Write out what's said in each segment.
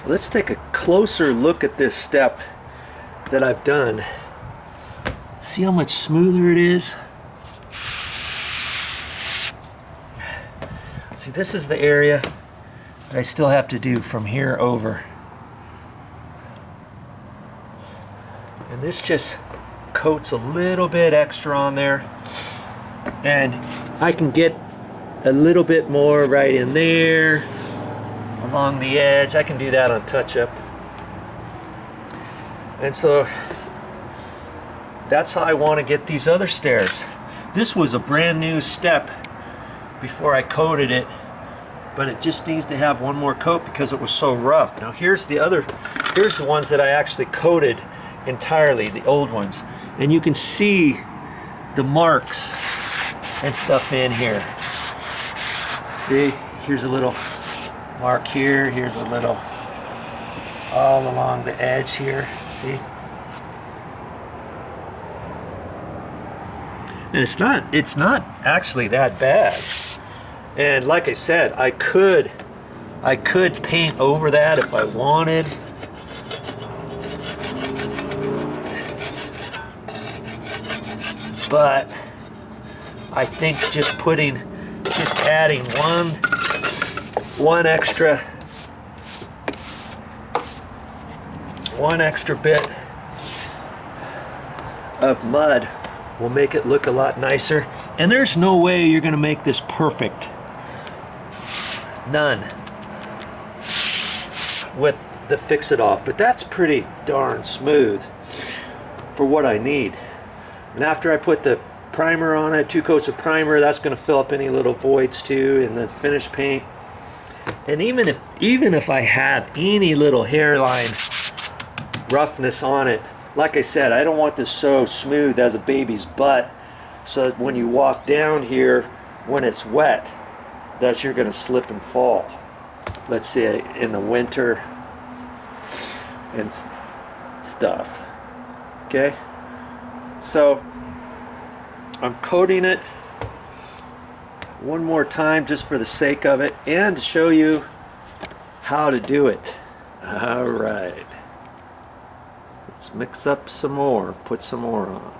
Let's take a closer look at this step that I've done. See how much smoother it is? See, this is the area that I still have to do from here over. And this just coats a little bit extra on there. And I can get a little bit more right in there along the edge. I can do that on touch-up. And so that's how I want to get these other stairs. This was a brand new step before I coated it, but it just needs to have one more coat because it was so rough. Now here's the ones that I actually coated entirely, the old ones. And you can see the marks and stuff in here. See, here's a little mark here, here's a little all along the edge here, see? And it's not actually that bad. And like I said, I could paint over that if I wanted. But I think just adding one extra bit of mud will make it look a lot nicer. And there's no way you're gonna make this perfect. None. With the Fix-It Off, but that's pretty darn smooth for what I need. And after I put the primer on it, 2 coats of primer, that's going to fill up any little voids too, and then finish paint. And even if I have any little hairline roughness on it, like I said, I don't want this so smooth as a baby's butt, so that when you walk down here when it's wet, that you're going to slip and fall. Let's say in the winter and stuff. Okay, so I'm coating it one more time just for the sake of it and to show you how to do it. All right, let's mix up some more, put some more on.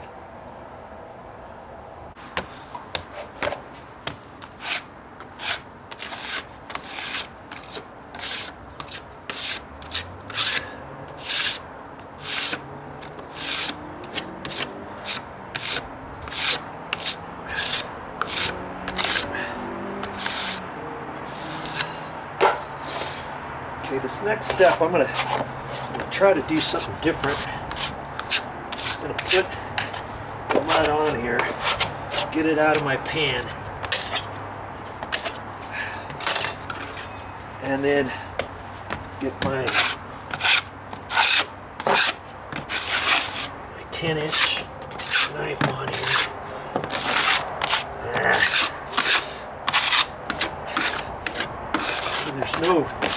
Okay, this next step, I'm gonna try to do something different. Just gonna put the mud on here, get it out of my pan, and then get my 10-inch knife on here.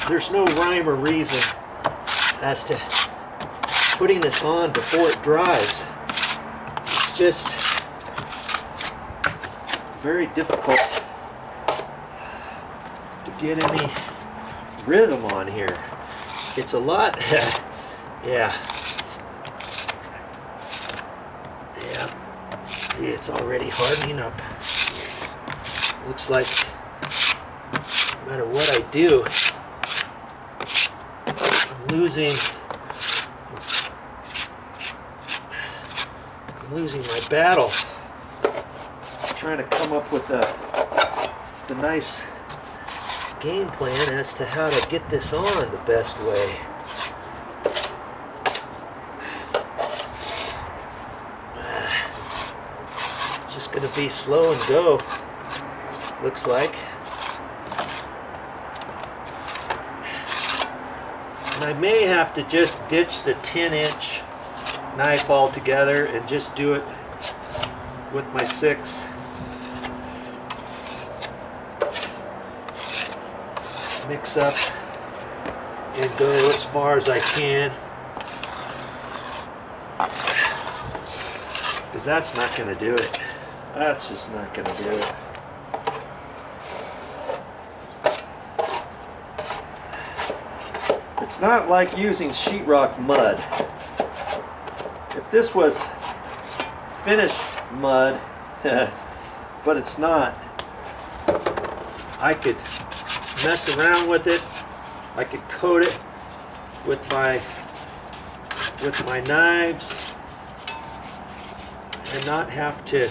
There's no rhyme or reason as to putting this on before it dries. It's just very difficult to get any rhythm on here. It's a lot. Yeah, it's already hardening up. Looks like no matter what I do, I'm losing my battle trying to come up with the nice game plan as to how to get this on the best way. It's just going to be slow and go, looks like. And I may have to just ditch the 10-inch knife altogether and just do it with my 6. Mix up and go as far as I can, because that's not going to do it. That's just not going to do it. It's not like using sheetrock mud. If this was finished mud, but it's not, I could mess around with it. I could coat it with my knives and not have to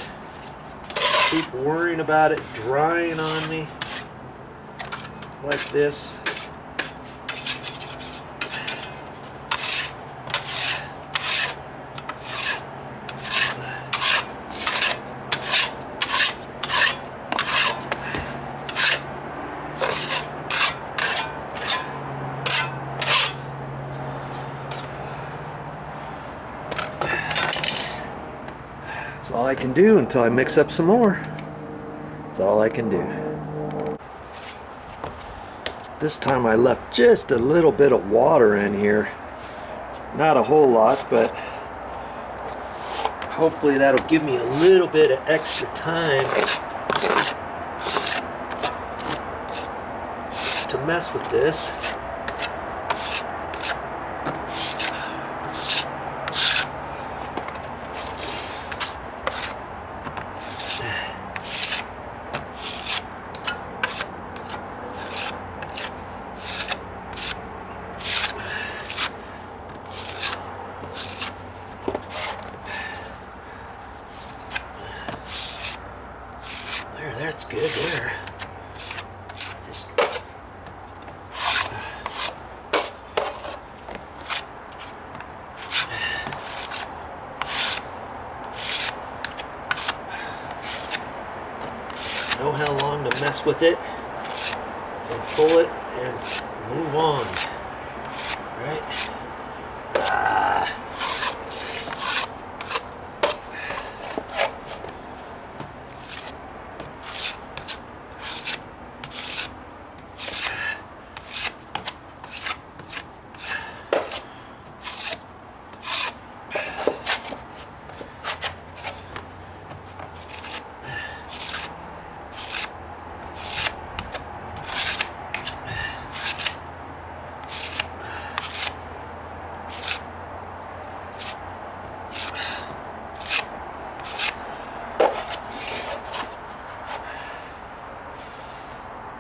keep worrying about it drying on me like this. That's all I can do until I mix up some more. That's all I can do. This time I left just a little bit of water in here. Not a whole lot, but hopefully that'll give me a little bit of extra time to mess with this. That's good there. Just know how long to mess with it and pull it and move on. Right?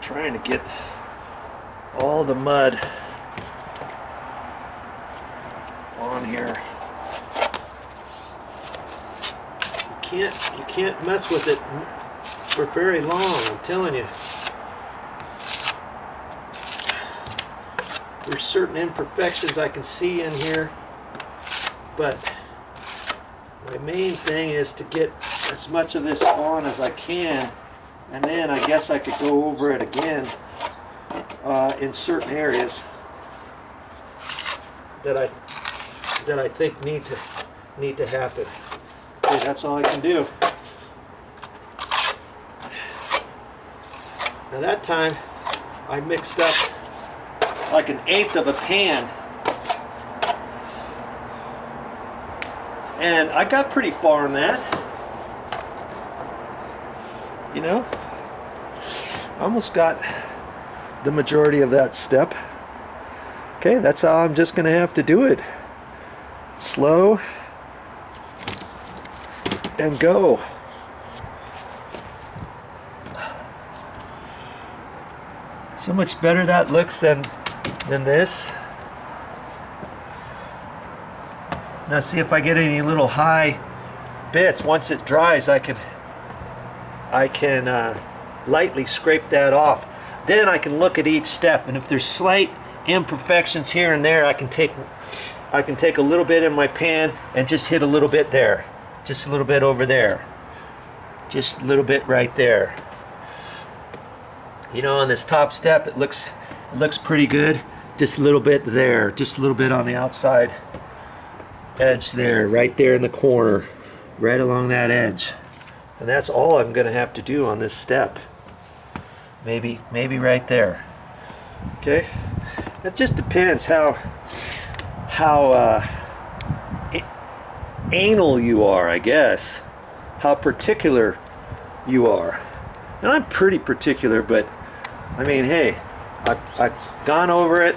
Trying to get all the mud on here. You can't mess with it for very long, I'm telling you. There's certain imperfections I can see in here, but my main thing is to get as much of this on as I can. And then I guess I could go over it again in certain areas that I think need to happen. Okay, that's all I can do. Now that time I mixed up like 1/8 of a pan, and I got pretty far in that. You know, almost got the majority of that step. Okay, that's how I'm just gonna have to do it. Slow and go. So much better that looks than this. Now see if I get any little high bits. Once it dries, I can lightly scrape that off. Then I can look at each step, and if there's slight imperfections here and there, I can take a little bit in my pan and just hit a little bit there, just a little bit over there, just a little bit right there. You know, on this top step, it looks pretty good. Just a little bit there, just a little bit on the outside edge there, right there in the corner, right along that edge. And that's all I'm going to have to do on this step. Maybe right there. Okay? It just depends how anal you are, I guess. How particular you are. And I'm pretty particular, but I mean, hey, I've gone over it.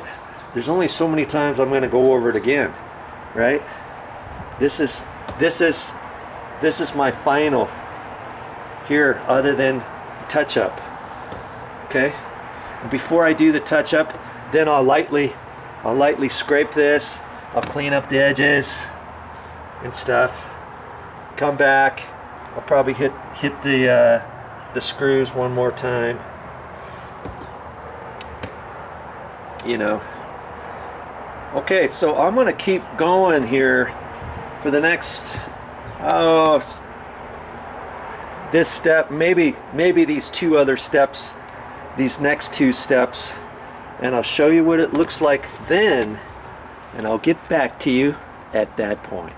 there's only so many times I'm going to go over it again, right? This is my final here, other than touch up. Okay, and before I do the touch up, then I'll lightly scrape this. I'll clean up the edges and stuff. Come back. I'll probably hit the screws one more time. You know. Okay, so I'm gonna keep going here for the next this step, maybe these two other steps, these next two steps, and I'll show you what it looks like then, and I'll get back to you at that point.